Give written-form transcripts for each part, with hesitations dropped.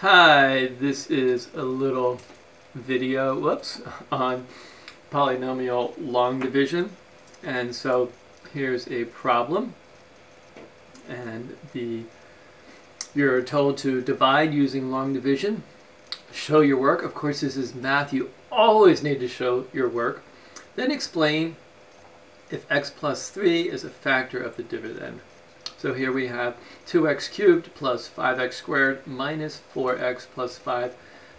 Hi, this is a little video, on polynomial long division. And so here's a problem, and you're told to divide using long division. Show your work. Of course, this is math. You always need to show your work. Then explain if x plus 3 is a factor of the dividend. So here we have 2x cubed plus 5x squared minus 4x plus 5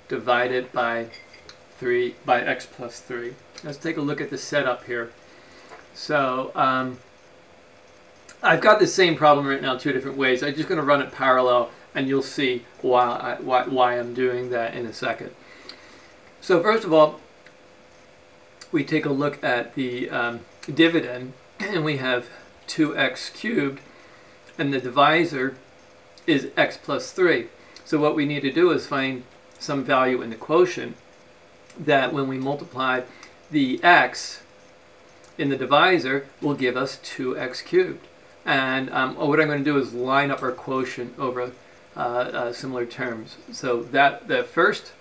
divided by x plus 3. Let's take a look at the setup here. So I've got the same problem right now two different ways. I'm just going to run it parallel, and you'll see why I'm doing that in a second. So first of all, we take a look at the dividend, and we have 2x cubed, and the divisor is x plus 3. So what we need to do is find some value in the quotient that when we multiply the x in the divisor will give us 2x cubed. And what I'm going to do is line up our quotient over similar terms. So that the first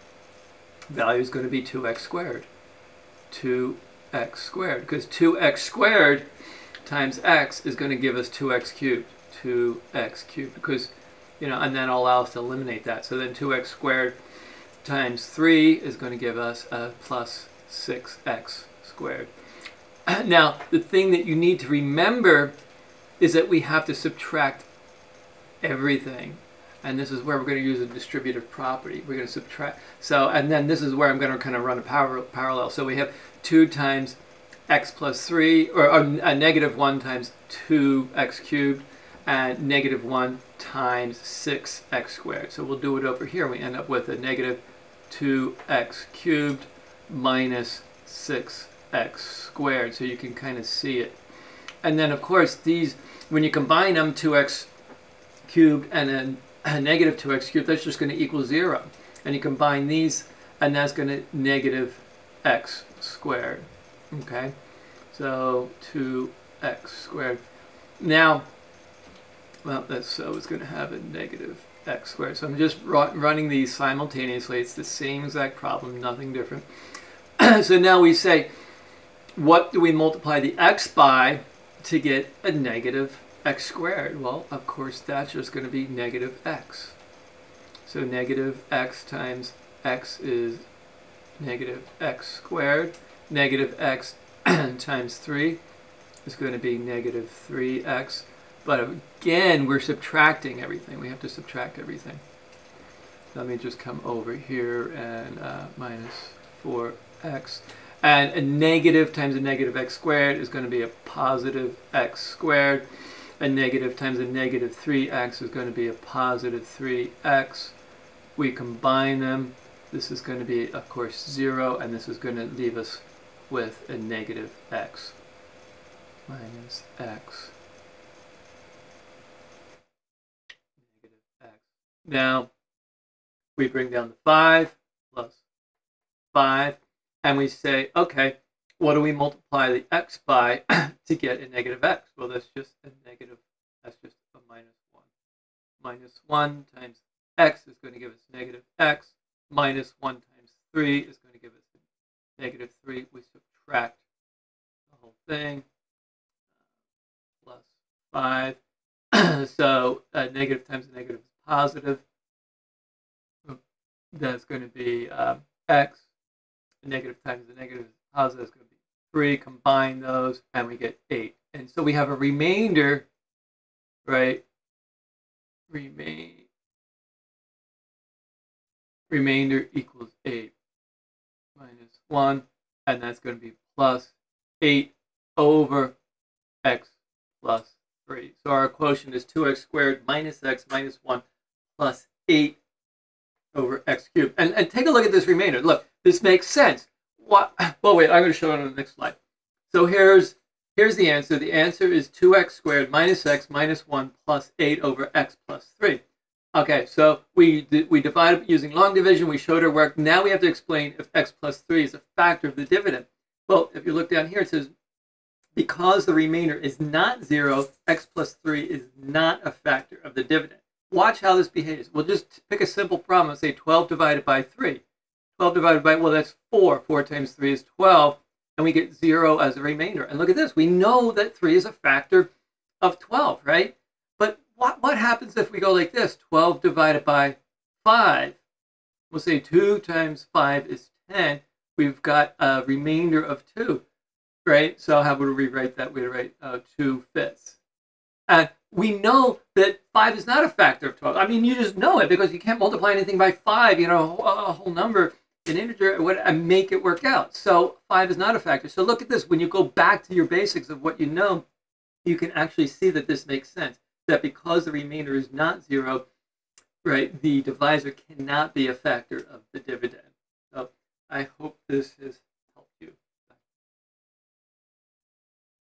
value is going to be 2x squared. 2x squared, because 2x squared times x is going to give us 2x cubed. 2x cubed, because, and then allow us to eliminate that. So then 2x squared times 3 is going to give us a plus 6x squared. Now, the thing that you need to remember is that we have to subtract everything. And this is where we're going to use a distributive property. We're going to subtract. So, and then this is where I'm going to kind of run a parallel. So we have 2 times x plus 3, or a negative 1 times 2x cubed, and negative 1 times 6x squared. So we'll do it over here. We end up with a negative 2x cubed minus 6x squared. So you can kind of see it. And then, of course, these, when you combine them, 2x cubed and then a negative 2x cubed, that's just going to equal 0. And you combine these, and that's going to negative x squared. Okay? So 2x squared. Now, well, it's going to have a negative x squared. So I'm just running these simultaneously. It's the same exact problem, nothing different. So now we say, what do we multiply the x by to get a negative x squared? Well, of course, that's just going to be negative x. So negative x times x is negative x squared. Negative x times 3 is going to be negative 3x. But again, we're subtracting everything. We have to subtract everything. Let me just come over here and minus 4x. And a negative times a negative x squared is going to be a positive x squared. A negative times a negative 3x is going to be a positive 3x. We combine them. This is going to be, of course, 0, and this is going to leave us with a negative x minus x. Now, we bring down the 5 plus 5, and we say, okay, what do we multiply the x by to get a negative x? Well, that's just a negative, that's just a minus 1. Minus 1 times x is going to give us negative x. Minus 1 times 3 is going to give us negative 3. We subtract the whole thing. Plus 5. So negative times a negative is positive. That's going to be x. A negative times a negative is positive. It's going to be 3. Combine those, and we get 8. And so we have a remainder, right? Remainder equals 8 minus 1, and that's going to be plus 8 over x plus 3. So our quotient is 2x squared minus x minus 1 plus 8 over x cubed. And take a look at this remainder. Look, this makes sense. What? Well, wait, I'm going to show it on the next slide. So here's the answer. The answer is 2x squared minus x minus 1 plus 8 over x plus 3. Okay, so we divided using long division. We showed our work. Now we have to explain if x plus 3 is a factor of the dividend. Well, if you look down here, it says, because the remainder is not 0, x plus 3 is not a factor of the dividend. watch how this behaves. We'll just pick a simple problem and say 12 divided by 3. 12 divided by, well, that's 4. 4 times 3 is 12. And we get 0 as a remainder. And look at this. We know that 3 is a factor of 12, right? But what happens if we go like this? 12 divided by 5. We'll say 2 times 5 is 10. We've got a remainder of 2, right? So how would we write that? We'd write 2/5. And we know that 5 is not a factor of 12. I mean, you just know it because you can't multiply anything by 5, you know, a whole number, an integer, and make it work out. So 5 is not a factor. So look at this. When you go back to your basics of what you know, you can actually see that this makes sense. That because the remainder is not 0, right, the divisor cannot be a factor of the dividend. So I hope this is